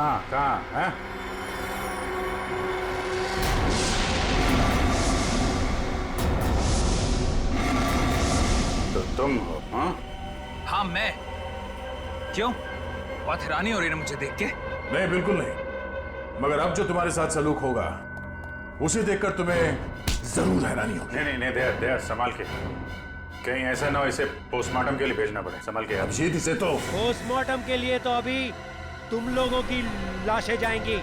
कहाँ कहाँ है? तो तुम हो? हाँ हाँ मैं। क्यों, बात हैरानी हो रही है मुझे देख के? नहीं, बिल्कुल नहीं। मगर अब जो तुम्हारे साथ सलूक होगा उसे देखकर तुम्हें जरूर हैरानी होगी। नहीं नहीं नहीं, दया संभाल के, कहीं ऐसा ना हो इसे पोस्टमार्टम के लिए भेजना पड़े। संभाल के अभिजीत, इसे तो पोस्टमार्टम के लिए तो अभी तुम लोगों की लाशें जाएंगी।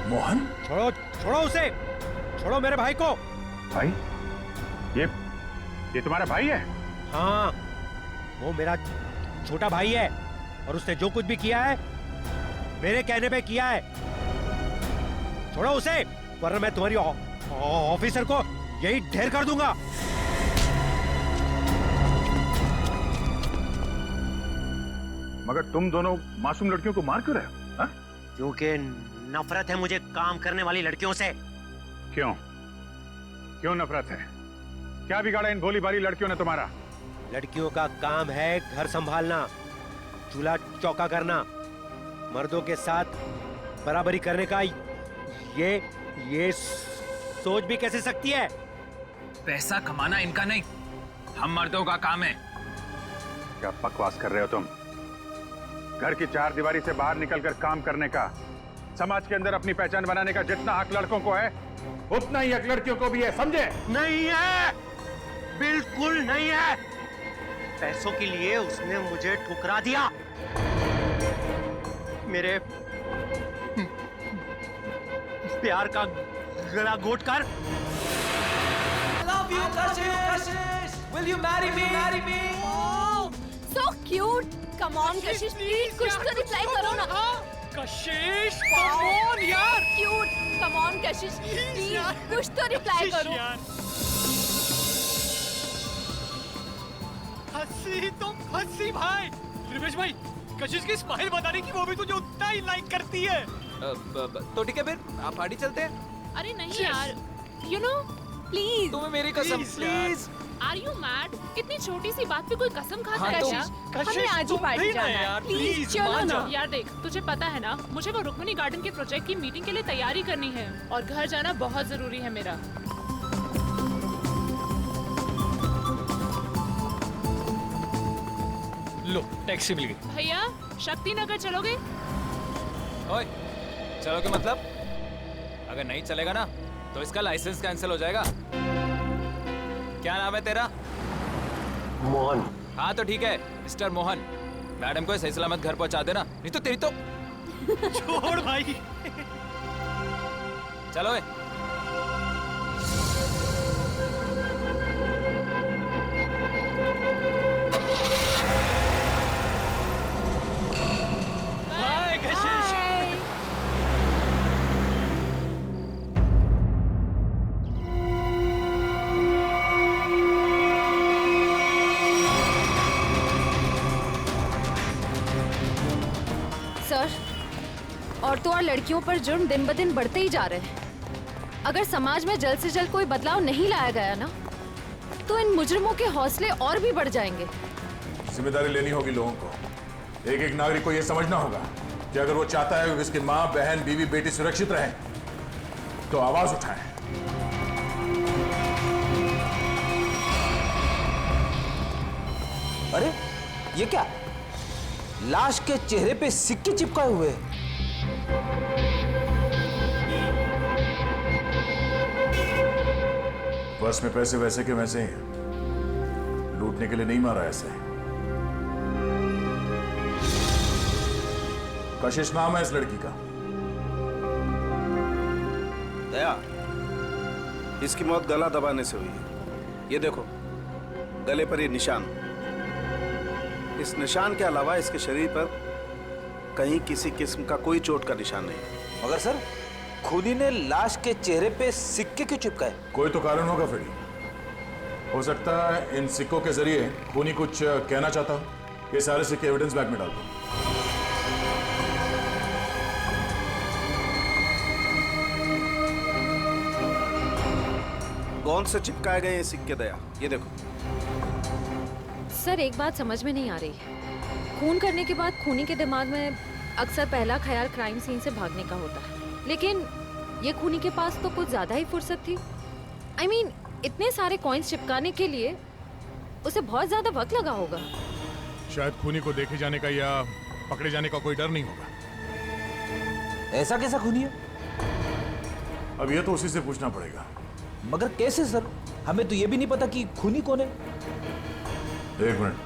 मोहन, छोड़ो छोड़ो उसे, छोड़ो मेरे भाई को। भाई? ये तुम्हारा भाई है? हाँ, वो मेरा छोटा भाई है और उसने जो कुछ भी किया है मेरे कहने पे किया है। छोड़ो उसे, वरना मैं तुम्हारी ऑफिसर को यही ढेर कर दूंगा। मगर तुम दोनों मासूम लड़कियों को मार क्यों रहे हो? क्योंकि नफरत है मुझे काम करने वाली लड़कियों से। क्यों क्यों नफरत है? क्या बिगाड़ा इन भोली भाली लड़कियों ने तुम्हारा? लड़कियों का काम है घर संभालना, चूल्हा चौका करना, मर्दों के साथ बराबरी करने का ये सोच भी कैसे सकती है? पैसा कमाना इनका नहीं, हम मर्दों का काम है। क्या बकवास कर रहे हो तुम? घर की चार दीवारी से बाहर निकलकर काम करने का, समाज के अंदर अपनी पहचान बनाने का जितना हक लड़कों को है उतना ही हक लड़कियों को भी है, समझे? नहीं है, बिल्कुल नहीं है। पैसों के लिए उसने मुझे ठुकरा दिया। मेरे प्यार का गला घोट कर। Love you, Kashish. Will you marry me? Marry me. Oh, so cute. Come on, Kashish, please कुछ तो रिप्लाई करो ना। कशिश, come on यार। Cute. Come on, Kashish, please कुछ तो रिप्लाई करो। हंसी तुम हंसी भाई। रिवेश भाई, कशिश की स्माइल बताने की वो भी तुझे उतना ही लाइक करती है। तो ठीक है फिर, आप पार्टी चलते हैं। अरे नहीं यार, you know, please. तुम्हें मेरी कसम, प्लीज। Are you mad? इतनी छोटी सी बात पे कोई कसम खाता है क्या? कशिश, हमें आज ही पार्टी जाना है। यार, प्लीज प्लीज, चलो मान ना। जा। यार देख, तुझे पता है ना, मुझे वो रुक्मिणी गार्डन के प्रोजेक्ट की मीटिंग के लिए तैयारी करनी है और घर जाना बहुत जरूरी है मेरा। लो, टैक्सी मिल गई। भैया, शक्ति नगर चलोगे? ओए, चलोगे मतलब? अगर नहीं चलेगा ना तो इसका लाइसेंस कैंसिल हो जाएगा। क्या नाम है तेरा? मोहन। हाँ तो ठीक है, मिस्टर मोहन। मैडम को सही सलामत घर पहुंचा देना, नहीं तो तेरी तो। छोड़ भाई। चलो। बाय कशिश। सर, औरतों और लड़कियों पर जुर्म दिन ब दिन बढ़ते ही जा रहे हैं। अगर समाज में जल्द से जल्द कोई बदलाव नहीं लाया गया ना, तो इन मुजरिमों के हौसले और भी बढ़ जाएंगे। जिम्मेदारी लेनी होगी लोगों को। एक एक नागरिक को यह समझना होगा कि अगर वो चाहता है कि उसकी माँ, बहन, बीवी, बेटी सुरक्षित रहे तो आवाज उठाए। अरे ये क्या? लाश के चेहरे पे सिक्के चिपकाए हुए हैं। बस में पैसे वैसे के वैसे ही, लूटने के लिए नहीं मारा ऐसे। कशिश नाम है इस लड़की का। दया, इसकी मौत गला दबाने से हुई है। ये देखो, गले पर ये निशान। इस निशान के अलावा इसके शरीर पर कहीं किसी किस्म का कोई चोट का निशान नहीं। मगर सर, खूनी ने लाश के चेहरे पे सिक्के क्यों चिपकाए? कोई तो कारण होगा फ्रेडी। हो सकता है इन सिक्कों के जरिए खूनी कुछ कहना चाहता हो। ये सारे सिक्के एविडेंस बैग में डाल दो। कौन से चिपकाए गए ये सिक्के दया? ये देखो। सर, एक बात समझ में नहीं आ रही। खून करने के बाद खूनी के दिमाग में अक्सर पहला ख्याल क्राइम सीन से भागने का होता है, लेकिन ये खूनी के पास तो कुछ ज्यादा ही फुर्सत थी। I mean, इतने सारे कॉइन्स चिपकाने के लिए उसे बहुत ज्यादा वक्त लगा होगा। शायद खूनी को देखे जाने का या पकड़े जाने का कोई डर नहीं होगा। ऐसा कैसा खूनी है? अब ये तो उसी से पूछना पड़ेगा। मगर कैसे सर? हमें तो ये भी नहीं पता कि खूनी कौन है। एक मिनट।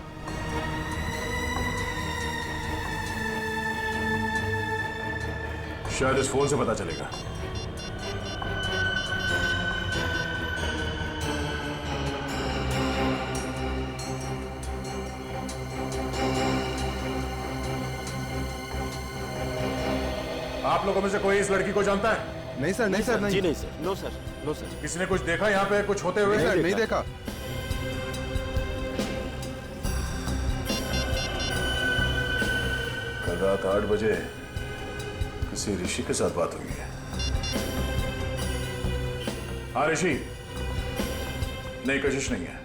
शायद इस फोन से पता चलेगा। आप लोगों में से कोई इस लड़की को जानता है? नहीं सर, नहीं सर, नहीं। जी नहीं sir, no sir, no sir. किसी ने कुछ देखा यहाँ पे कुछ होते हुए? नहीं देखा। कल रात 8 बजे किसी ऋषि के साथ बात हुई है। हाँ ऋषि, नहीं कशिश नहीं है।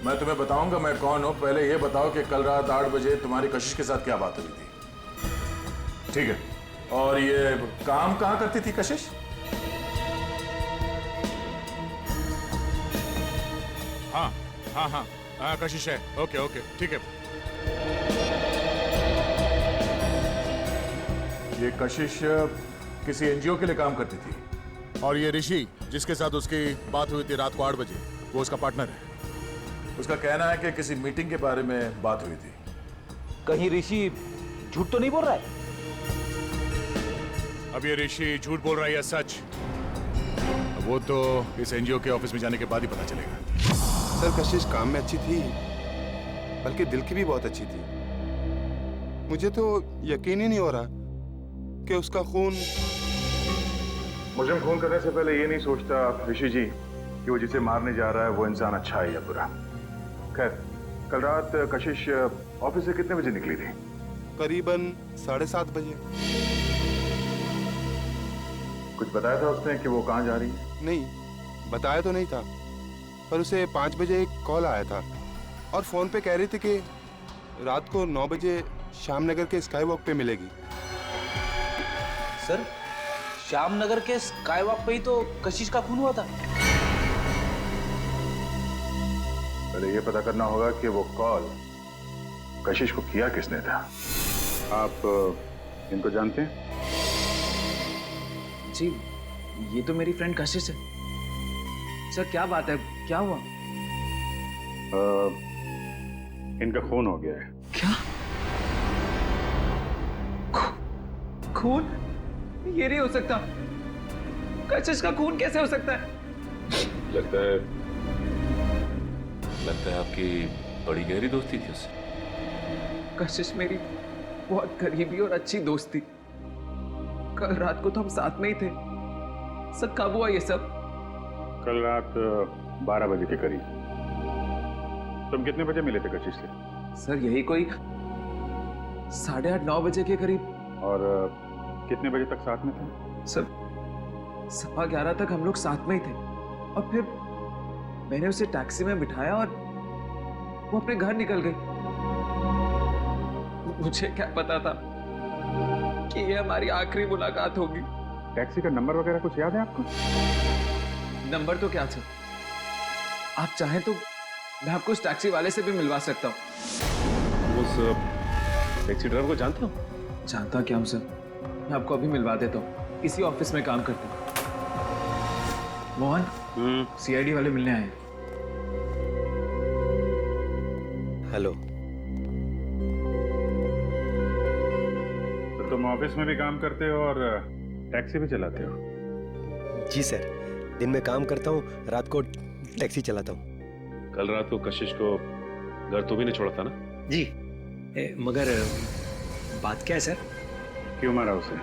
मैं तुम्हें बताऊंगा मैं कौन हूं, पहले ये बताओ कि कल रात 8 बजे तुम्हारी कशिश के साथ क्या बात हुई थी। ठीक है, और ये काम कहां करती थी कशिश? हाँ हाँ हाँ हाँ, कशिश है। ओके ओके, ठीक है। ये कशिश किसी एनजीओ के लिए काम करती थी, और ये ऋषि जिसके साथ उसकी बात हुई थी रात को 8 बजे, वो उसका पार्टनर है। उसका कहना है कि किसी मीटिंग के बारे में बात हुई थी। कहीं ऋषि झूठ तो नहीं बोल रहा है? अब ये ऋषि झूठ बोल रहा है या सच, वो तो इस एनजीओ के ऑफिस में जाने के बाद ही पता चलेगा। सर कशिश काम में अच्छी थी, बल्कि दिल की भी बहुत अच्छी थी। मुझे तो यकीन ही नहीं हो रहा कि उसका खून। मुझे खून करने से पहले ये नहीं सोचता ऋषि जी कि वो जिसे मारने जा रहा है वो इंसान अच्छा है या बुरा। खैर, कल रात कशिश ऑफिस से कितने बजे निकली थी? करीबन 7:30 बजे। कुछ बताया था उसने कि वो कहाँ जा रही है? नहीं, बताया तो नहीं था, पर उसे 5 बजे एक कॉल आया था और फोन पे कह रही थी कि रात को 9 बजे श्यामनगर के स्काई वॉक पे मिलेगी। सर, श्यामनगर के स्काई वॉक पे ही तो कशिश का खून हुआ था। पहले ये पता करना होगा कि वो कॉल कशिश को किया किसने था। आप इनको जानते हैं? जी, ये तो मेरी फ्रेंड कशिश है। सर क्या बात है, क्या हुआ? इनका खून हो गया है। क्या? खून? ये नहीं हो सकता। कशिश का खून कैसे हो सकता है? लगता है आपकी बड़ी गहरी दोस्ती थी उससे। कशिश मेरी बहुत करीबी और अच्छी दोस्त थी। कल रात को तो हम साथ में ही थे। सर कब हुआ ये सब? कल रात 12 बजे के करीब। तुम कितने बजे मिले थे कशिश से? सर यही कोई 8:30 9 बजे के करीब। और कितने बजे तक साथ में थे? सर 11:15 तक हम लोग साथ में ही थे, और फिर मैंने उसे टैक्सी में बिठाया और वो अपने घर निकल गई। मुझे क्या पता था कि ये हमारी आखिरी मुलाकात होगी। टैक्सी का नंबर वगैरह कुछ याद है आपको? नंबर तो क्या सर, आप चाहें तो मैं आपको उस टैक्सी वाले से भी मिलवा सकता हूँ। उस टैक्सी ड्राइवर को जानते हो? जानता क्या हूँ सर, मैं आपको अभी मिलवा देता हूँ। इसी ऑफिस में काम करता हूँ। मोहन, सीआईडी वाले मिलने आए हैं। हेलो। तो तुम ऑफिस में भी काम करते हो और टैक्सी भी चलाते हो? जी सर, दिन में काम करता हूँ, रात को टैक्सी चलाता हूँ। कल रात को कशिश को घर तो भी नहीं छोड़ा था ना? जी, मगर बात क्या है सर? क्यों मारा उसे?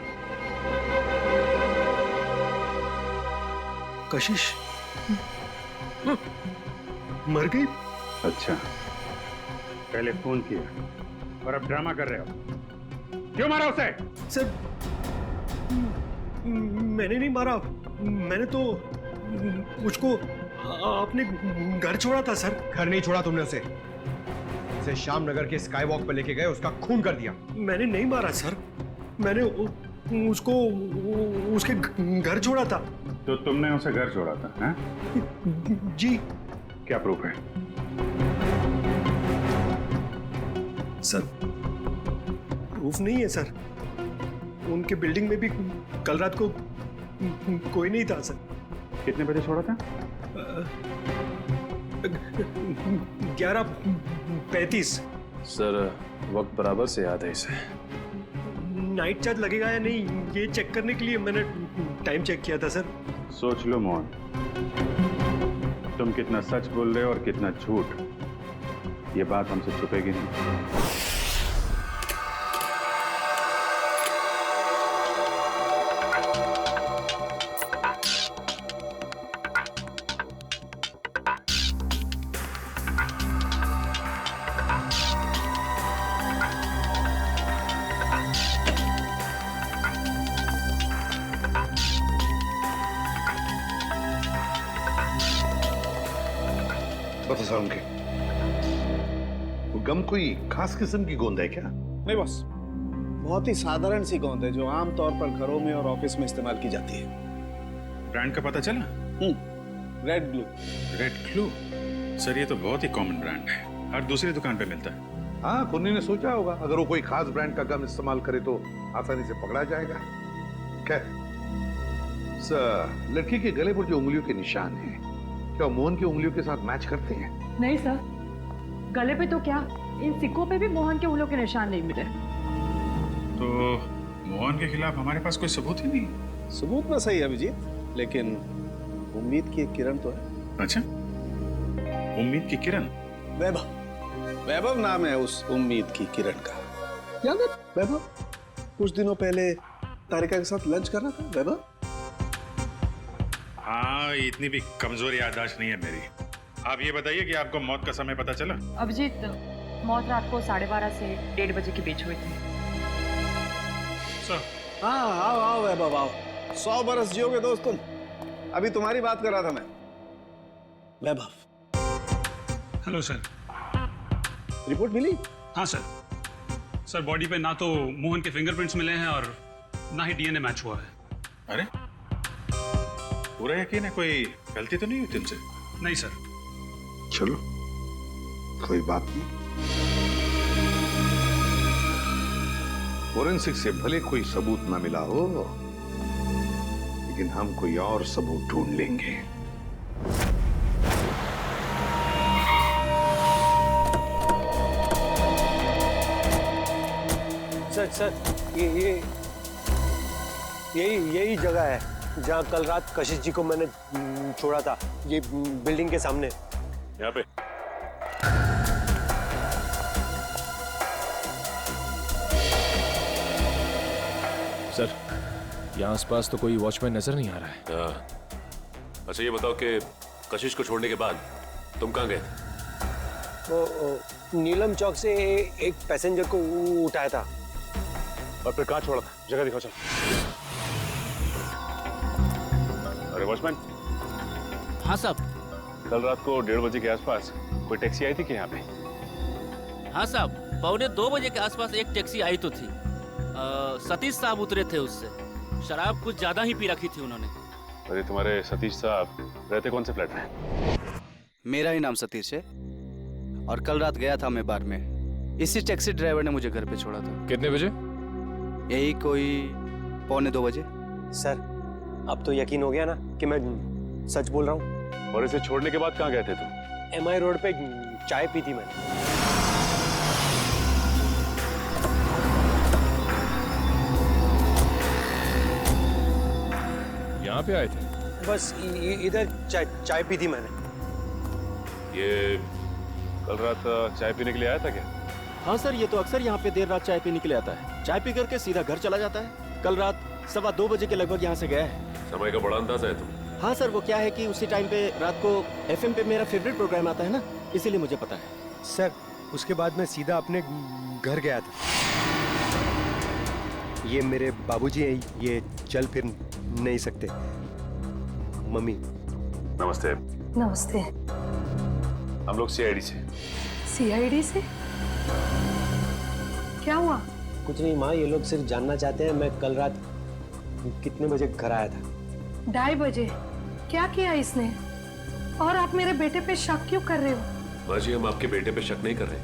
कशिश मर गई? अच्छा, पहले फोन किया और अब ड्रामा कर रहे हो। क्यों मारा उसे? सर मैंने नहीं मारा, मैंने तो उसको अपने घर छोड़ा था सर। घर नहीं छोड़ा तुमने उसे? उसे श्याम नगर के स्काई वॉक पर लेके गए, उसका खून कर दिया। मैंने नहीं मारा सर, मैंने उसको उसके घर छोड़ा था। तो तुमने उसे घर छोड़ा था, हैं? जी। क्या प्रूफ है? सर प्रूफ नहीं है सर, उनके बिल्डिंग में भी कल रात को कोई नहीं था सर। कितने बजे छोड़ा था? 11:35। सर वक्त बराबर से याद है इसे। नाइट चार्ज लगेगा या नहीं ये चेक करने के लिए मैंने टाइम चेक किया था सर। सोच लो मोहन, तुम कितना सच बोल रहे हो और कितना झूठ, ये बात हमसे छुपेगी नहीं। बता सारुण के, वो गम कोई खास किस्म की गोंद है क्या? नहीं बस, बहुत ही साधारण सी गोंद है जो आमतौर पर घरों में और ऑफिस में इस्तेमाल की जाती है। ब्रांड का पता चला? Red glue. Red glue? Sir ये तो बहुत ही कॉमन ब्रांड है, हर दूसरी दुकान पे मिलता है। हाँ, कुन्नी ने सोचा होगा अगर वो कोई खास ब्रांड का गम इस्तेमाल करे तो आसानी से पकड़ा जाएगा। खैर, लड़की के गले पर जो उंगलियों के निशान हैं, क्या मोहन की उंगलियों के साथ मैच करते हैं? नहीं सर, गले पे तो क्या, इन सिक्कों पे भी मोहन के उंगलियों के निशान नहीं मिले। तो मोहन के खिलाफ हमारे पास कोई सबूत ही नहीं। सबूत ना सही अभिजीत, लेकिन उम्मीद की एक किरण तो है। अच्छा, उम्मीद की किरण? वैभव, वैभव नाम है उस उम्मीद की किरण का। याद है वैभव? कुछ दिनों पहले तारिका के साथ लंच कर रहा था वैभव। हाँ, इतनी भी कमजोर याददाश्त नहीं है मेरी। आप ये बताइए कि आपको मौत का समय पता चला? अभिजीत, मौत रात को 12:30 से 1:30 बजे के बीच हुई थी। हाँ, आओ आओ वैभव आओ, 100 बरस जियोगे दोस्त तुम। अभी तुम्हारी बात कर रहा था मैं। वैभव, हेलो सर। रिपोर्ट मिली? हाँ सर। सर बॉडी पे ना तो मोहन के फिंगरप्रिंट्स मिले हैं और ना ही डीएनए मैच हुआ है। अरे, पूरा यकीन है कोई गलती तो नहीं हुई तुमसे? नहीं सर। चलो, कोई बात नहीं। फोरेंसिक से भले कोई सबूत ना मिला हो, लेकिन हम कोई और सबूत ढूंढ लेंगे। सर यही जगह है जहाँ कल रात कशिश जी को मैंने छोड़ा था, ये बिल्डिंग के सामने। यहाँ पे? सर यहाँ आसपास तो कोई वॉचमैन नजर नहीं आ रहा है। अच्छा ये बताओ कि कशिश को छोड़ने के बाद तुम कहाँ गए थे? वो नीलम चौक से एक पैसेंजर को उठाया था। और फिर कहाँ छोड़ा था? जगह दिखाओ चल। अरे वॉचमैन। हाँ साहब। कल रात को 1:30 बजे के आसपास कोई टैक्सी आई थी कि यहाँ पे? हाँ साहब, 1:45 बजे के आसपास एक टैक्सी आई तो थी। सतीश साहब उतरे थे उससे। शराब कुछ ज्यादा ही पी रखी थी उन्होंने। अरे तुम्हारे सतीश साहब रहते कौन से फ्लैट में? मेरा ही नाम सतीश है और कल रात गया था मैं बार में। इसी टैक्सी ड्राइवर ने मुझे घर पे छोड़ा था। कितने बजे? यही कोई 1:45 बजे। सर अब तो यकीन हो गया ना कि मैं सच बोल रहा हूँ। और इसे छोड़ने के बाद कहाँ गए थे तुम? MI रोड पे चाय पी थी मैंने। यहाँ पे आए थे? बस इधर चाय पी थी मैंने। ये कल रात चाय पीने के लिए आया था क्या? हाँ सर, ये तो अक्सर यहाँ पे देर रात चाय पीने के लिए आता है। चाय पी करके सीधा घर चला जाता है। कल रात 2:15 बजे के लगभग यहाँ से गया है। समय का बड़ा अंदाजा है तुम। हाँ सर, वो क्या है कि उसी टाइम पे रात को FM पे मेरा फेवरेट प्रोग्राम आता है ना, इसीलिए मुझे पता है। सर उसके बाद मैं सीधा अपने घर गया था। ये मेरे बाबूजी हैं, ये चल फिर नहीं सकते। मम्मी। नमस्ते। नमस्ते। हम लोग CID से। CID से? क्या हुआ? कुछ नहीं माँ, ये लोग सिर्फ जानना चाहते हैं मैं कल रात कितने बजे घर आया था। 2:30 बजे। क्या किया इसने? और आप मेरे बेटे पे शक क्यों कर रहे हो? माँ जी, हम आपके बेटे पे शक नहीं कर रहे,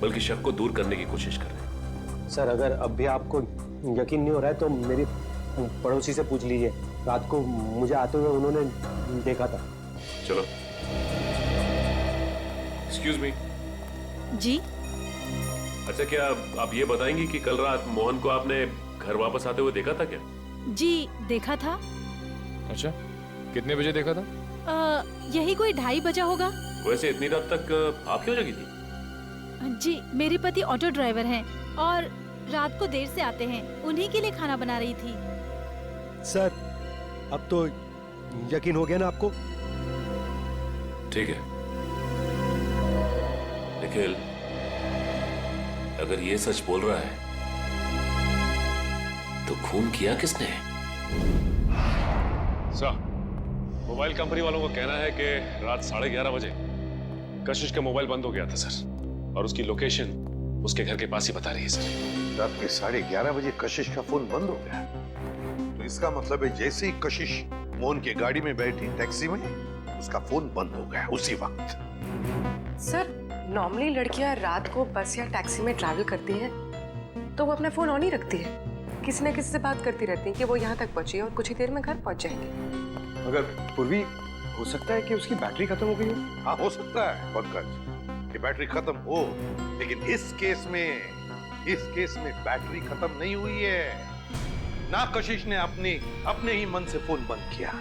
बल्कि शक को दूर करने की कोशिश कर रहे हैं। सर अगर अब भी आपको यकीन नहीं हो रहा है तो मेरी पड़ोसी से पूछ लीजिए। रात को मुझे आते हुए उन्होंने देखा था। चलो। Excuse me. जी। अच्छा, क्या आप ये बताएंगी कि कल रात मोहन को आपने घर वापस आते हुए देखा था क्या? जी देखा था। अच्छा, कितने बजे देखा था? यही कोई 2:30 बजा होगा। वैसे इतनी रात तक आप क्यों जगी थी? जी मेरे पति ऑटो ड्राइवर हैं और रात को देर से आते हैं, उन्हीं के लिए खाना बना रही थी। सर अब तो यकीन हो गया ना आपको? ठीक है निखिल, अगर ये सच बोल रहा है तो खून किया किसने? सर, मोबाइल कंपनी वालों का कहना है कि रात 11:30 बजे कशिश का मोबाइल बंद हो गया था सर, और उसकी लोकेशन उसके घर के पास ही बता रही है सर। रात के 11:30 बजे कशिश का फोन बंद हो गया, तो इसका मतलब है जैसे ही कशिश मोहन की गाड़ी में बैठी टैक्सी में, उसका फोन बंद हो गया उसी वक्त। सर नॉर्मली लड़कियां रात को बस या टैक्सी में ट्रैवल करती हैं तो वो अपना फोन ऑन ही रखती है, किसी न किसी से बात करती रहती है कि वो यहाँ तक पहुंची और कुछ ही देर में घर पहुंच जाएंगे। मगर पूर्वी, हो सकता है कि उसकी बैटरी खत्म हो गई हो। हाँ हो सकता है पंकज कि बैटरी खत्म हो, लेकिन इस केस में बैटरी खत्म नहीं हुई है। ना कशिश ने अपने ही मन से फोन बंद किया,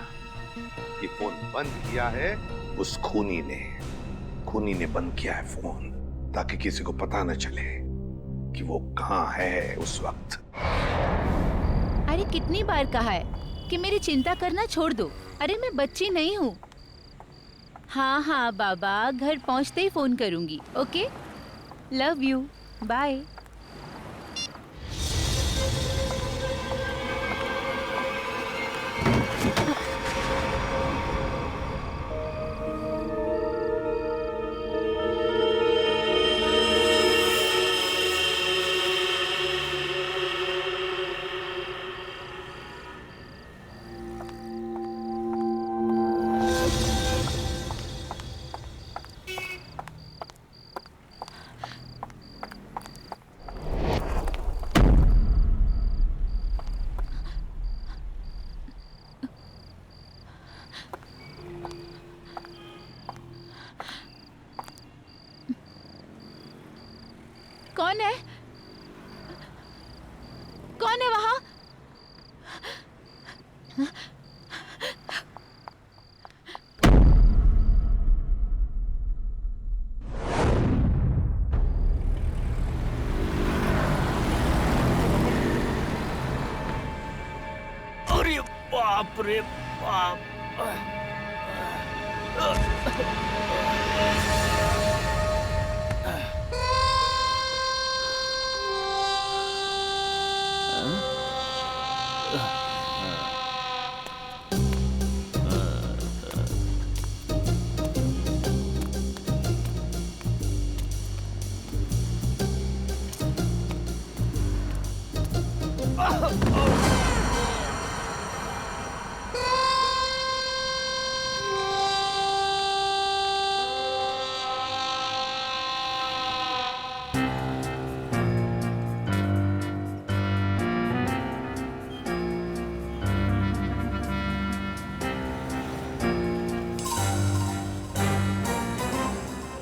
ये फोन बंद किया है उस खूनी ने बंद किया है फोन, ताकि किसी को पता न चले कि वो कहाँ है उस वक्त। अरे कितनी बार कहा है कि मेरी चिंता करना छोड़ दो। अरे मैं बच्ची नहीं हूँ। हाँ हाँ बाबा, घर पहुँचते ही फोन करूंगी। Okay, love you, bye. कौन है? कौन है वहां? अरे बाप रे बाप।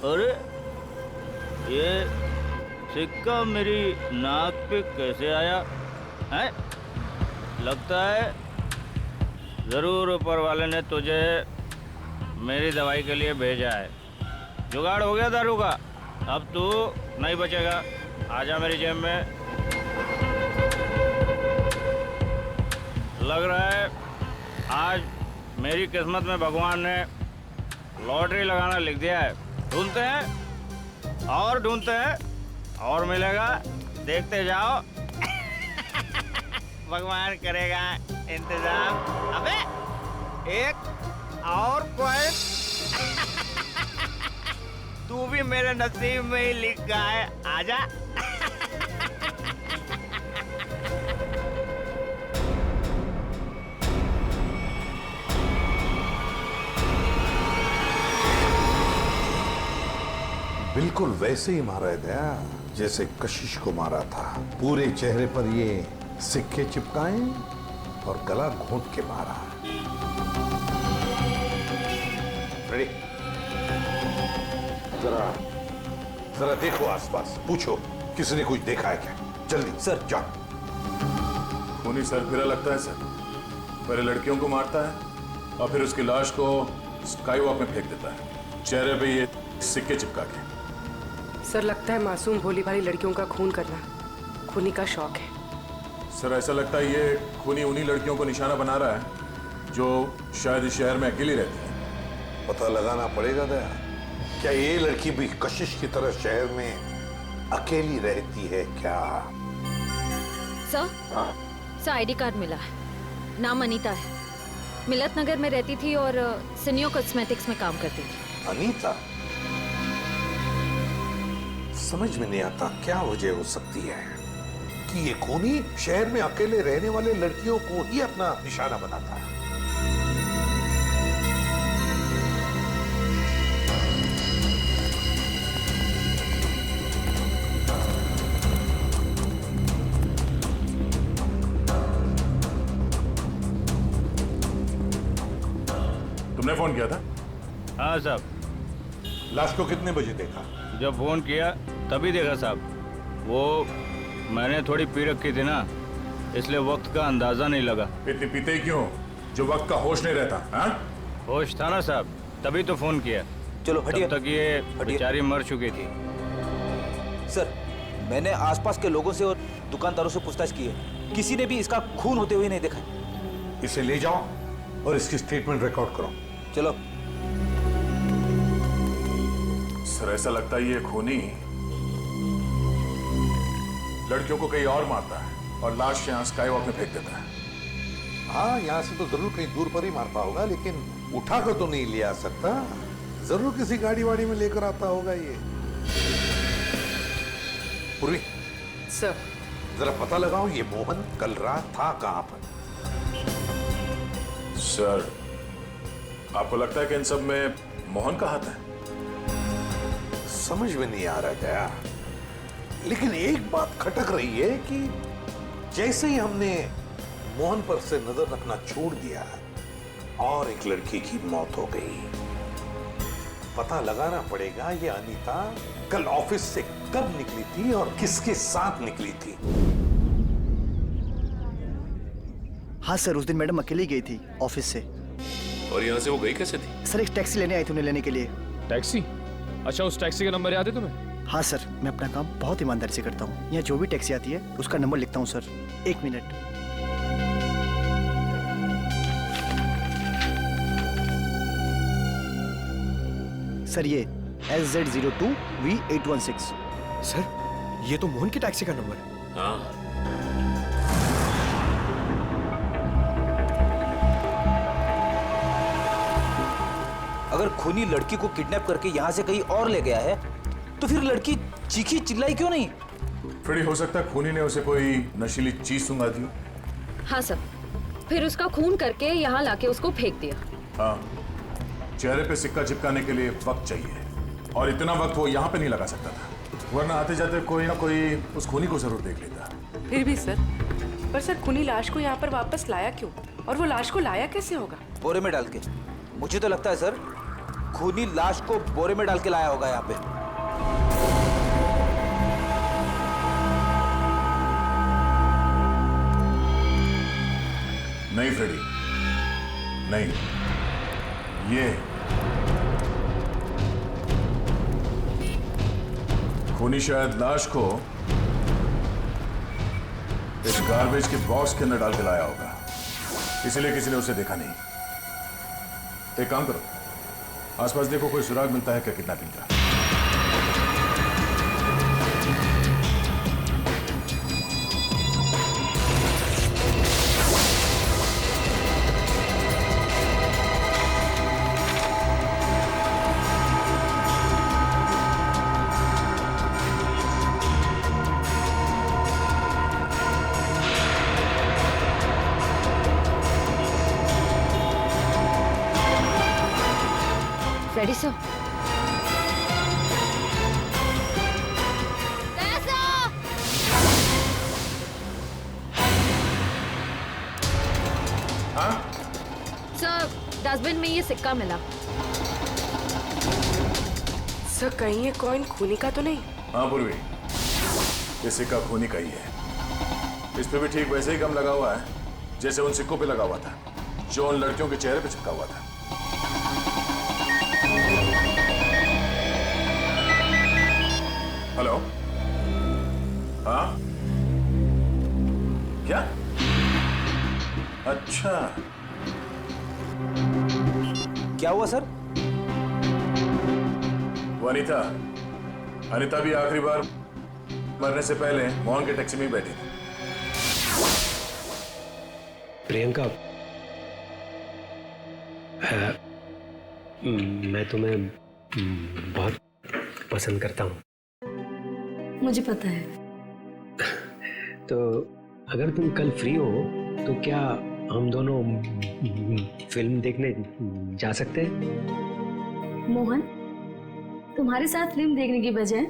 अरे ये सिक्का मेरी नाक पे कैसे आया है? लगता है जरूर ऊपर वाले ने तुझे मेरी दवाई के लिए भेजा है। जुगाड़ हो गया दारू का, अब तू नहीं बचेगा। आजा मेरी जेब में। लग रहा है आज मेरी किस्मत में भगवान ने लॉटरी लगाना लिख दिया है। ढूंढते हैं और ढूंढते हैं और मिलेगा, देखते जाओ। भगवान करेगा इंतजाम। अबे एक और कॉइन। तू भी मेरे नसीब में ही लिखा है, आजा। बिल्कुल वैसे ही मारा है दया, जैसे कशिश को मारा था। पूरे चेहरे पर ये सिक्के चिपकाए और गला घोंट के मारा। रेडी? जरा देखो आसपास, पूछो किसी ने कुछ देखा है क्या? जल्दी सर जाओ। खूनी सरफिरा लगता है सर। पहले लड़कियों को मारता है और फिर उसकी लाश को स्काई वॉक में फेंक देता है, चेहरे पे ये सिक्के चिपका के। सर लगता है मासूम भोली भाली लड़कियों का खून करना खूनी का शौक है। सर ऐसा लगता है ये खूनी उन्हीं लड़कियों को निशाना बना रहा है जो शायद इस शहर में अकेली रहती है। पता लगाना पड़ेगा दया, क्या ये लड़की भी कशिश की तरह शहर में अकेली रहती है क्या? सर आईडी कार्ड मिला है, नाम अनीता है, मिलत नगर में रहती थी और सिनियो कॉस्मेटिक्स में काम करती थी। अनीता? समझ में नहीं आता क्या वजह हो सकती है कि ये खूनी शहर में अकेले रहने वाले लड़कियों को ही अपना निशाना बनाता है। तुमने फोन किया था? हाँ साहब। लाश को कितने बजे देखा? जब फोन किया तभी देखा साहब। वो मैंने थोड़ी पी रखी थी ना, इसलिए वक्त का अंदाजा नहीं लगा। इतनी पीते ही क्यों जो वक्त का होश नहीं रहता? हाँ? होश था ना साहब, तभी तो फोन किया। चलो हटिए। तब तक ये बेचारी मर चुकी थी। सर मैंने आसपास के लोगों से और दुकानदारों से पूछताछ की है, किसी ने भी इसका खून होते हुए नहीं देखा। इसे ले जाओ और इसकी स्टेटमेंट रिकॉर्ड करो। चलो। सर ऐसा लगता है ये खूनी लड़कियों को कहीं और मारता है और लाश यहाँ स्काई वॉक में फेंक देता है। हाँ, यहाँ से तो जरूर कहीं दूर पर ही मारता होगा, लेकिन उठाकर तो नहीं ले आ सकता। जरूर किसी गाड़ी वाड़ी में लेकर आता होगा ये। पूर्वी सर जरा पता लगाओ ये मोहन कल रात था कहाँ पर? सर आपको लगता है कि इन सब में मोहन का हाथ है? समझ में नहीं आ रहा गया, लेकिन एक बात खटक रही है कि जैसे ही हमने मोहन पर से नजर रखना छोड़ दिया और एक लड़की की मौत हो गई। पता लगाना पड़ेगा ये अनीता कल ऑफिस से कब निकली थी और किसके साथ निकली थी। हाँ सर, उस दिन मैडम अकेली गई थी ऑफिस से। और यहाँ से वो गई कैसे थी? सर एक टैक्सी लेने आई थी उन्हें लेने के लिए। टैक्सी? अच्छा, उस टैक्सी का नंबर याद है तुम्हें? हाँ सर, मैं अपना काम बहुत ईमानदारी से करता हूँ। यहाँ जो भी टैक्सी आती है उसका नंबर लिखता हूँ सर। एक मिनट। सर ये SZ02V816। सर ये तो मोहन की टैक्सी का नंबर है। हाँ। अगर खूनी लड़की को किडनैप करके यहाँ से कहीं और ले गया है तो फिर लड़की चीखी चिल्लाई क्यों नहीं? फ्रेडी, हो सकता है खूनी ने उसे कोई नशीली चीज सुंघा दी। हाँ सर, फिर उसका खून करके यहाँ लाके उसको फेंक दिया। हाँ, चेहरे पे सिक्का चिपकाने के लिए वक्त चाहिए और इतना वक्त वो यहाँ पे नहीं लगा सकता था, वरना आते जाते कोई ना कोई उस खूनी को जरूर देख लेता। फिर भी सर, पर सर खूनी लाश को यहाँ पर वापस लाया क्यों? और वो लाश को लाया कैसे होगा? बोरे में डाल के। मुझे तो लगता है सर खूनी लाश को बोरे में डाल के लाया होगा यहाँ पे। नहीं फ्रेडी, नहीं, ये खूनी शायद लाश को इस गार्बेज के बॉक्स के अंदर डाल के लाया होगा, इसलिए किसी ने उसे देखा नहीं। एक काम करो, आसपास देखो कोई सुराग मिलता है क्या किडनैपिंग का। Ready sir? हाँ? सर डस्टबिन में ये सिक्का मिला। सर कहीं ये कॉइन खूनी का तो नहीं? हाँ पूर्वी, ये सिक्का खूनी का ही है। इस पे भी ठीक वैसे ही गम लगा हुआ है जैसे उन सिक्कों पे लगा हुआ था जो उन लड़कियों के चेहरे पे चिपका हुआ था। हेलो? हाँ? क्या? अच्छा, क्या हुआ सर? वो अनिता भी आखिरी बार मरने से पहले मोहन के टैक्सी में ही बैठी थी। प्रियंका, मैं तुम्हें बहुत पसंद करता हूँ। मुझे पता है। तो अगर तुम कल फ्री हो तो क्या हम दोनों फिल्म देखने जा सकते हैं? मोहन, तुम्हारे साथ फिल्म देखने की बजाय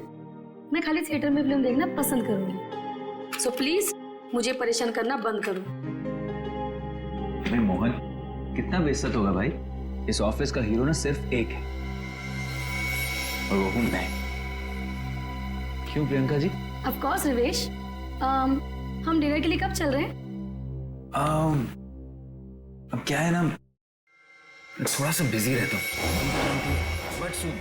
मैं खाली थिएटर में फिल्म देखना पसंद करूंगी। सो प्लीज मुझे परेशान करना बंद करो। नहीं मोहन, कितना बेइज्जत होगा भाई। इस ऑफिस का हीरो ना सिर्फ एक है और वो हूं मैं। क्यों प्रियंका जी? Of course Rivesh. हम डिनर के लिए कब चल रहे हैं? अब क्या है ना, थोड़ा सा बिजी रहता हूँ, बट सुन।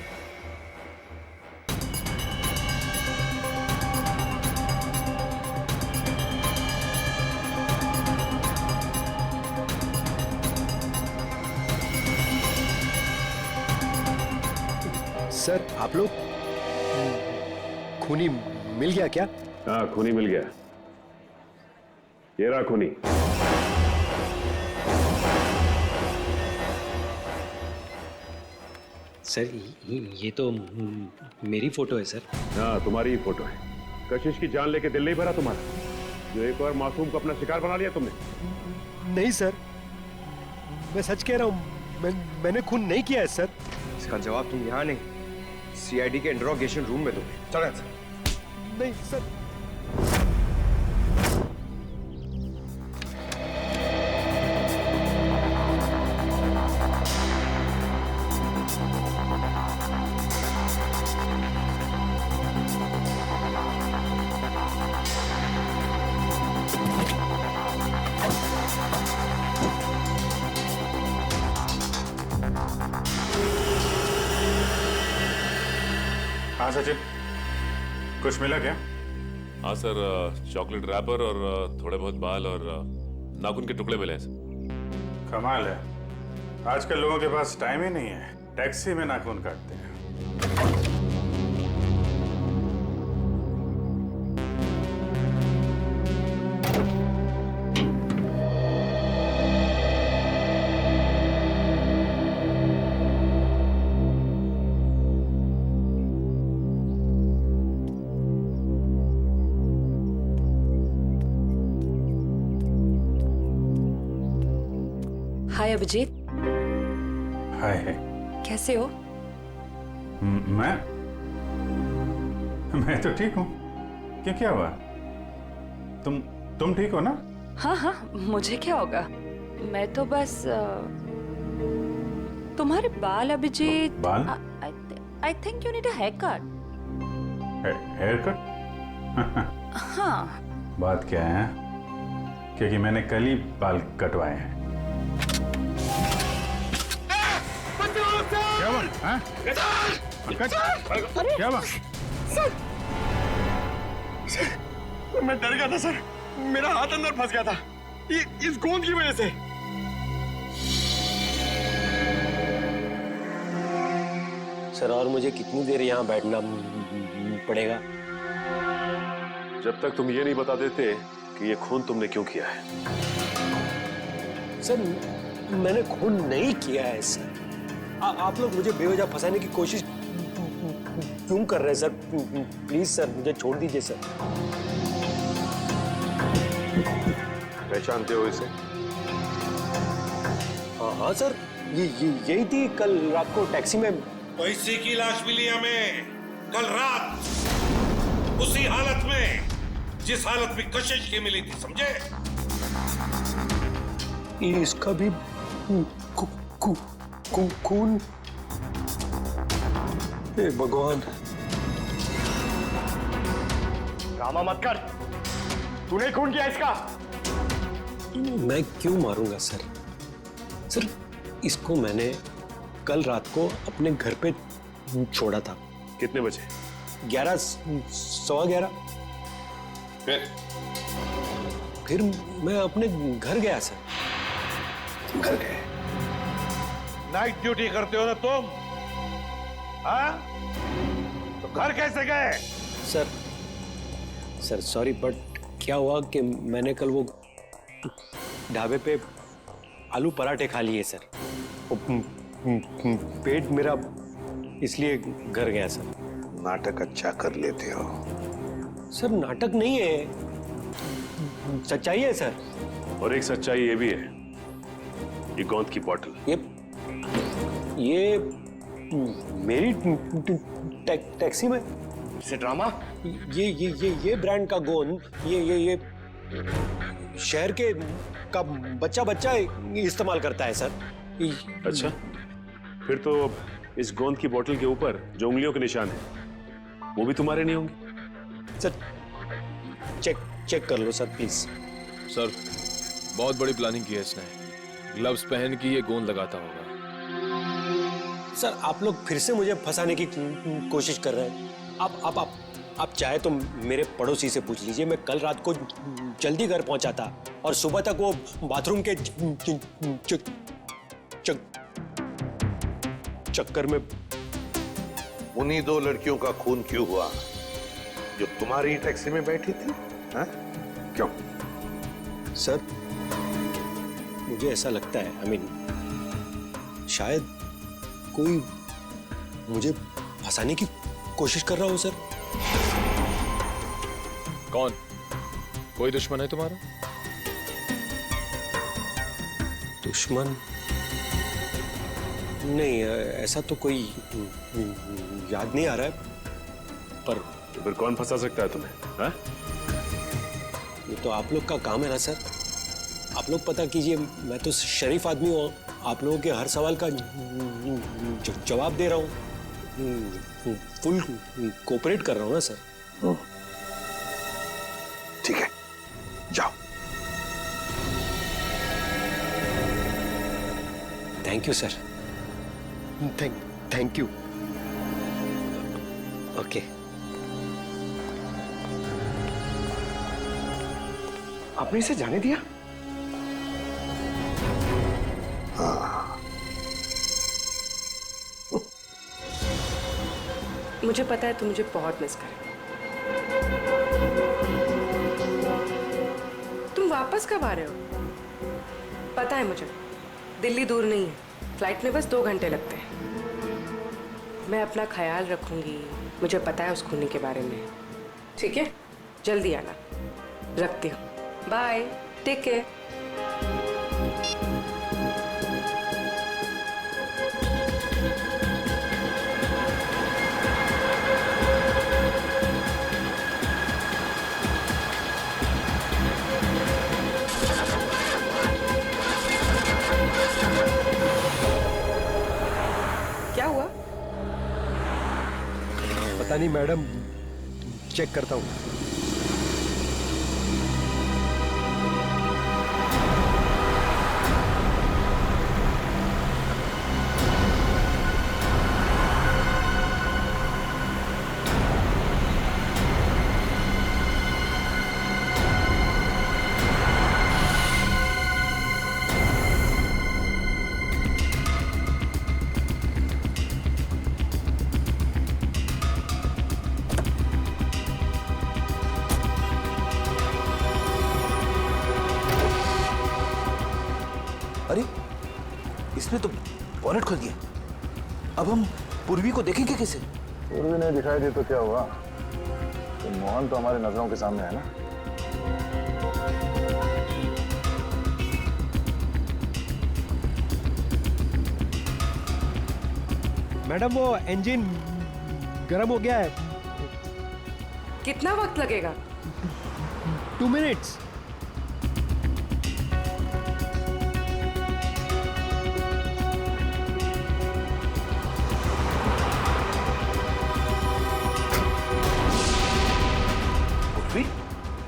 सर आप लोग खूनी मिल गया क्या? हाँ खूनी मिल गया। ये रहा खूनी। सर ये तो मेरी फोटो है सर। हाँ तुम्हारी ही फोटो है। कशिश की जान लेके दिल नहीं भरा तुम्हारा, जो एक और मासूम को अपना शिकार बना लिया तुमने? नहीं सर, मैं सच कह रहा हूँ, मैंने खून नहीं किया है सर। इसका जवाब तुम यहाँ नहीं, सीआईडी के इंट्रोगेशन रूम में दोगे। चलो सर। नहीं सर। हाँ सचिन, कुछ मिला क्या? हाँ सर, चॉकलेट रैपर और थोड़े बहुत बाल और नाखून के टुकड़े मिले हैं सर। कमाल है, आजकल लोगों के पास टाइम ही नहीं है, टैक्सी में नाखून काटते हैं। हाय अभिजीत। हाय। कैसे हो? मैं तो ठीक हूँ। क्या हुआ? तुम ठीक हो ना? हाँ हाँ, मुझे क्या होगा, मैं तो बस तुम्हारे बाल अभिजीत। बाल? I think you need a haircut. Haircut? हाँ। बात क्या है, क्योंकि मैंने कल ही बाल कटवाए हैं। क्या हुआ? हाँ? क्या हुआ? सर, मैं डर गया था सर, मेरा हाथ अंदर फंस गया था इस गोंद की वजह से। सर और मुझे कितनी देर यहाँ बैठना पड़ेगा? जब तक तुम ये नहीं बता देते कि ये खून तुमने क्यों किया है। सर मैंने खून नहीं किया है सर। आप लोग मुझे बेवजह फंसाने की कोशिश क्यों कर रहे हैं सर? प्लीज सर मुझे छोड़ दीजिए सर। पहचानते हो इसे? हाँ सर, ये यही थी, कल रात को टैक्सी में तो इसी की लाश मिली हमें कल रात, उसी हालत में जिस हालत में कशिश की मिली थी, समझे? इसका भी खून। हे भगवान। ड्रामा मत कर, तूने खून किया इसका। मैं क्यों मारूंगा सर? सर, इसको मैंने कल रात को अपने घर पे छोड़ा था। कितने बजे? 11, सवा 11। फिर मैं अपने घर गया सर। घर गए? नाइट ड्यूटी करते हो ना तुम? हाँ? तो घर कैसे गए? सर सॉरी, बट क्या हुआ कि मैंने कल वो ढाबे पे आलू पराठे खा लिए सर। पेट मेरा इसलिए घर गया सर। नाटक अच्छा कर लेते हो। सर नाटक नहीं है, सच्चाई है सर। और एक सच्चाई ये भी है, ये गोंद की बॉटल, ये मेरी टैक्सी में से ड्रामा। ये ब्रांड का गोंद ये शहर के का बच्चा इस्तेमाल करता है सर। अच्छा, फिर तो इस गोंद की बोतल के ऊपर जो उंगलियों के निशान है वो भी तुम्हारे नहीं होंगे। सर चेक कर लो सर प्लीज। सर बहुत बड़ी प्लानिंग की है इसने। ग्लव्स पहन के ये गोंद लगाता होगा। सर आप लोग फिर से मुझे फंसाने की कोशिश कर रहे हैं। आप चाहे तो मेरे पड़ोसी से पूछ लीजिए। मैं कल रात को जल्दी घर पहुंचा था और सुबह तक वो बाथरूम के चक्कर में। उन्हीं दो लड़कियों का खून क्यों हुआ जो तुम्हारी टैक्सी में बैठी थी? हाँ? क्यों? सर मुझे ऐसा लगता है, शायद कोई मुझे फंसाने की कोशिश कर रहा हो सर। कौन? कोई दुश्मन है तुम्हारा? दुश्मन नहीं, ऐसा तो कोई याद नहीं आ रहा है। पर फिर कौन फंसा सकता है तुम्हें? हाँ? ये तो आप लोग का काम है ना सर। आप लोग पता कीजिए, मैं तो शरीफ आदमी हूँ। आप लोगों के हर सवाल का जवाब दे रहा हूँ। फुल कोऑपरेट कर रहा हूँ ना सर। ठीक है, जाओ। Thank you sir. Thank you. Okay. आपने इसे जाने दिया? मुझे पता है तुम मुझे बहुत मिस कर। तुम वापस कब आ रहे हो? पता है मुझे, दिल्ली दूर नहीं है, फ्लाइट में बस 2 घंटे लगते हैं। मैं अपना ख्याल रखूंगी, मुझे पता है उस खूनी के बारे में। ठीक है, जल्दी आना। रखती हूँ, बाय, टेक केयर। क्या हुआ? पता नहीं मैडम, चेक करता हूँ। अरे इसने तो बॉनेट खोल दिया। अब हम पूर्वी को देखेंगे कैसे? पूर्वी नहीं दिखाई दी तो क्या हुआ? तो मोहन तो हमारी नजरों के सामने है ना। मैडम वो इंजन गर्म हो गया है। कितना वक्त लगेगा? 2 मिनट्स।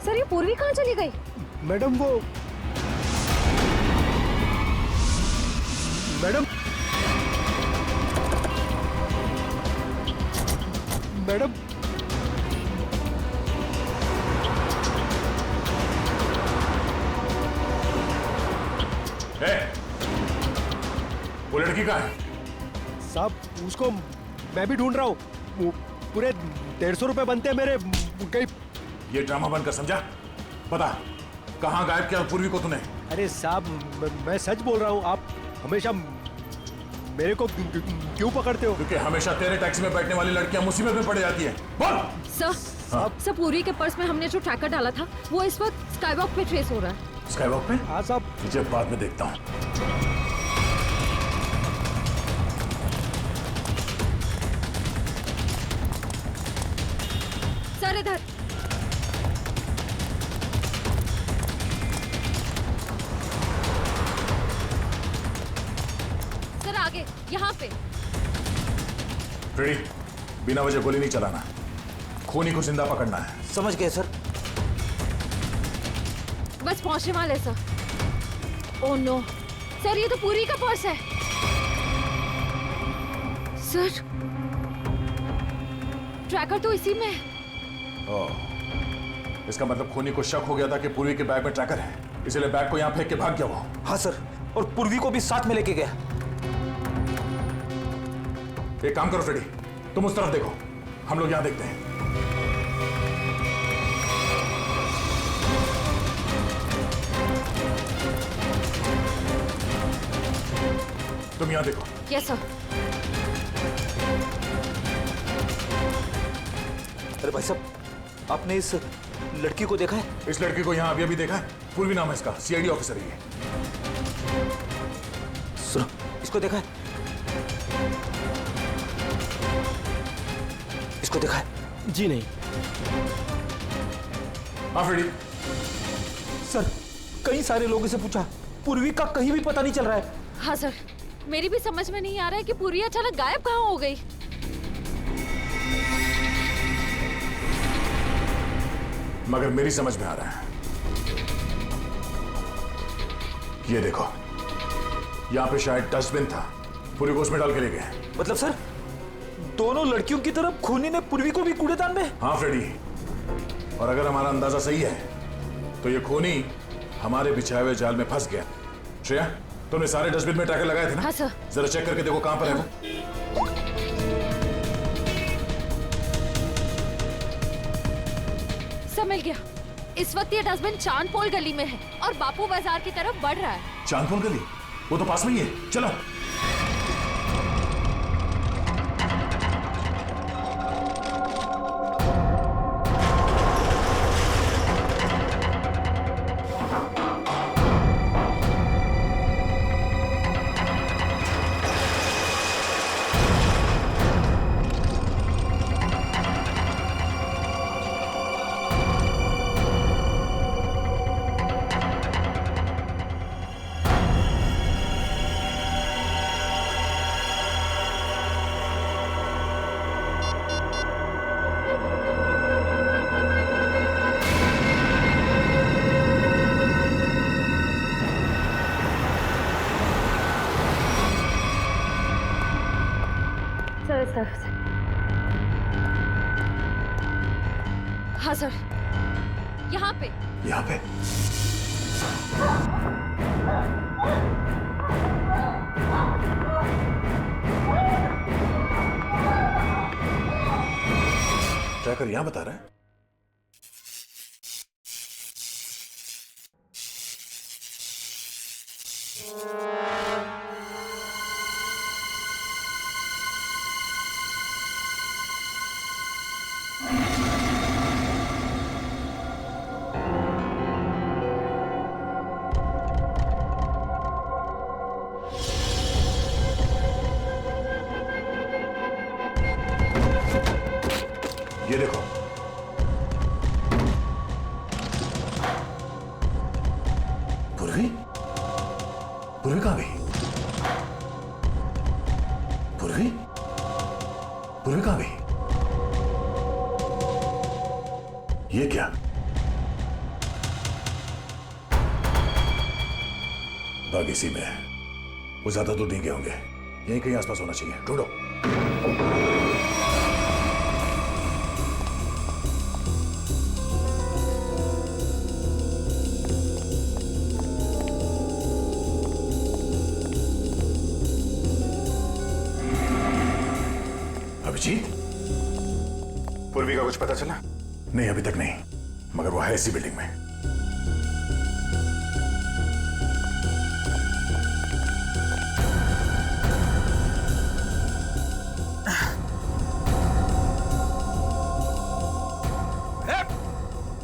सर ये पूर्वी कहाँ चली गई? मैडम वो मैडम मैडम वो लड़की कहाँ है? साहब उसको मैं भी ढूंढ रहा हूँ। पूरे 150 रुपए बनते हैं मेरे। कहीं ये ड्रामा बंद कर, समझा? बता कहाँ गायब किया पूर्वी को तूने? अरे साहब मैं सच बोल रहा हूँ। आप हमेशा मेरे को क्यों पकड़ते हो? क्योंकि हमेशा तेरे टैक्सी में बैठने वाली लड़कियां मुसीबत में पड़ जाती है। बोल। सर पूर्वी के पर्स में हमने जो ट्रैकर डाला था वो इस वक्त स्काईवॉक पे ट्रेस हो रहा है। स्काईवॉक पे? हाँ साहब। तुझे बाद में देखता हूँ। सर इधर। सर आगे यहाँ पे। रेडी? बिना वजह गोली नहीं चलाना, खूनी को जिंदा पकड़ना है। समझ गए सर। बस पहुंचने वाले सर। ओह नो सर, ये तो पूरी का पर्स है। सर ट्रैकर तो इसी में है। इसका मतलब खूनी को शक हो गया था कि पूर्वी के बैग में ट्रैकर है, इसलिए बैग को यहाँ फेंक के भाग गया वो। हाँ सर, और पूर्वी को भी साथ में लेके गया। एक काम करो फ्रेडी, तुम उस तरफ देखो, हम लोग यहाँ देखते हैं। तुम यहाँ देखो। Yes sir. अरे भाई साहब, आपने इस लड़की को देखा है? इस लड़की को यहाँ अभी अभी देखा है। पूर्वी नाम है इसका, सीआईडी ऑफिसर है ये। सुनो, इसको देखा है? इसको देखा है? जी नहीं। हाँ फ्रेडी। सर कई सारे लोगों से पूछा, पूर्वी का कहीं भी पता नहीं चल रहा है। हाँ सर, मेरी भी समझ में नहीं आ रहा है कि पूर्वी अचानक गायब कहाँ हो गई। मगर मेरी समझ में आ रहा है। ये देखो, यहाँ पे शायद डस्टबिन था, पूर्वी को उसमें डाल के ले गए। मतलब सर, दोनों लड़कियों की तरफ खूनी ने पूर्वी को भी कूड़ेदान में? हाँ फ्रेडी, और अगर हमारा अंदाजा सही है तो ये खूनी हमारे बिछाए हुए जाल में फंस गया। श्रेया, तुमने सारे डस्टबिन में ट्रैकर लगाए थे ना? हाँ सर। जरा चेक करके देखो कहां पर है वो। सब मिल गया। इस वक्त ये डस्टबिन चांदपोल गली में है और बापू बाजार की तरफ बढ़ रहा है। चांदपोल गली? वो तो पास में ही है, चलो। हाँ सर, यहाँ पे। यहाँ पे? ट्रैकर यहाँ बता रहा है। देखो, पूर्वी? पूर्वी कहां गई? पूर्वी? पूर्वी कहां गई? ये क्या? बाग इसी में है। वो ज्यादा दूर नहीं गए होंगे, यहीं कहीं आसपास होना चाहिए। ढूंढो। अभिजीत, पूर्वी का कुछ पता चला? नहीं, अभी तक नहीं, मगर वो है इसी बिल्डिंग में।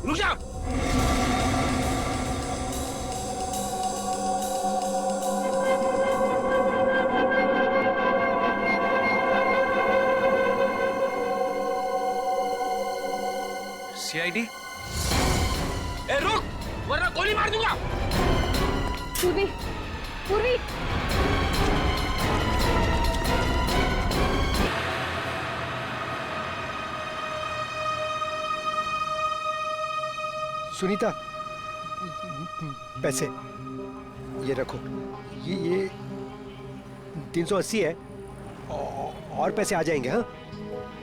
रुक जा। सीआईडी? ए रुक, वरना गोली मार दूंगा। पूर्वी, पूर्वी। सुनीता, पैसे ये रखो। ये 380 है, और पैसे आ जाएंगे। हाँ,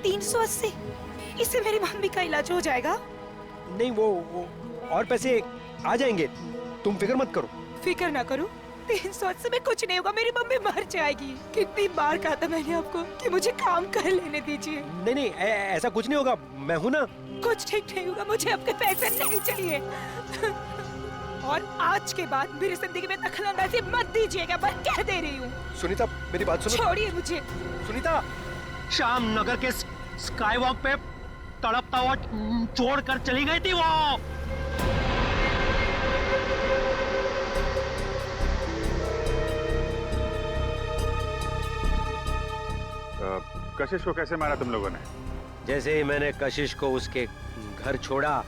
380? इससे मेरी मम्मी का इलाज हो जाएगा? नहीं, वो और पैसे आ जाएंगे, तुम फिक्र मत करो। फिक्र ना करो, 380 में कुछ नहीं होगा, मेरी मम्मी मर जाएगी। कितनी बार कहा था मैंने आपको कि मुझे काम कर लेने दीजिए। नहीं, ऐसा कुछ नहीं होगा, मैं हूं ना। कुछ ठीक नहीं होगा, मुझे आपके पैसे नहीं चाहिए। और आज के बाद मेरी जिंदगी में दखलंदाजी मत दीजिएगा, मैं कह दे रही हूँ। सुनीता, मेरी बात सुनो। छोड़िए मुझे। सुनीता, शाम नगर के स्काई वॉक पे तड़पता हुआ छोड़ कर चली गई थी वो। कशिश को कैसे मारा तुम लोगों ने? जैसे ही मैंने कशिश को उसके घर छोड़ा,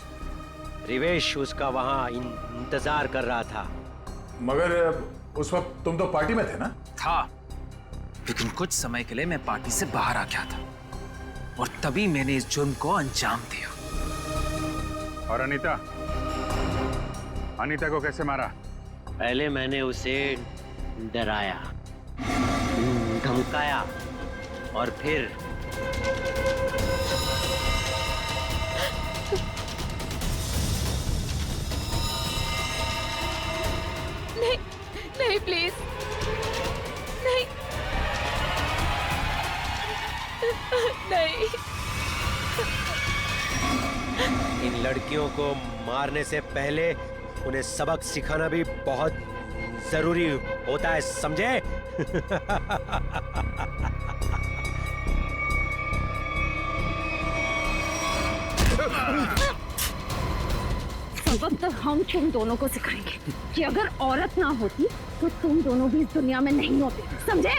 रिवेश उसका वहां इंतजार कर रहा था। मगर उस वक्त तुम तो पार्टी में थे ना? था, लेकिन कुछ समय के लिए मैं पार्टी से बाहर आ गया था और तभी मैंने इस जुर्म को अंजाम दिया। और अनीता? अनीता को कैसे मारा? पहले मैंने उसे डराया, धमकाया और फिर नहीं, नहीं प्लीज, नहीं, नहीं। इन लड़कियों को मारने से पहले उन्हें सबक सिखाना भी बहुत जरूरी होता है, समझे? सबक तो हम तुम दोनों को सिखाएंगे कि अगर औरत ना होती तो तुम दोनों भी इस दुनिया में नहीं होते, समझे?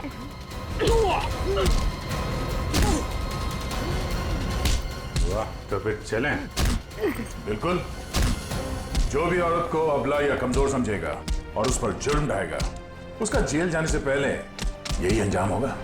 वाह, तो फिर चलें। बिल्कुल। जो भी औरत को अबला या कमजोर समझेगा और उस पर जुर्म ढाएगा, उसका जेल जाने से पहले यही अंजाम होगा।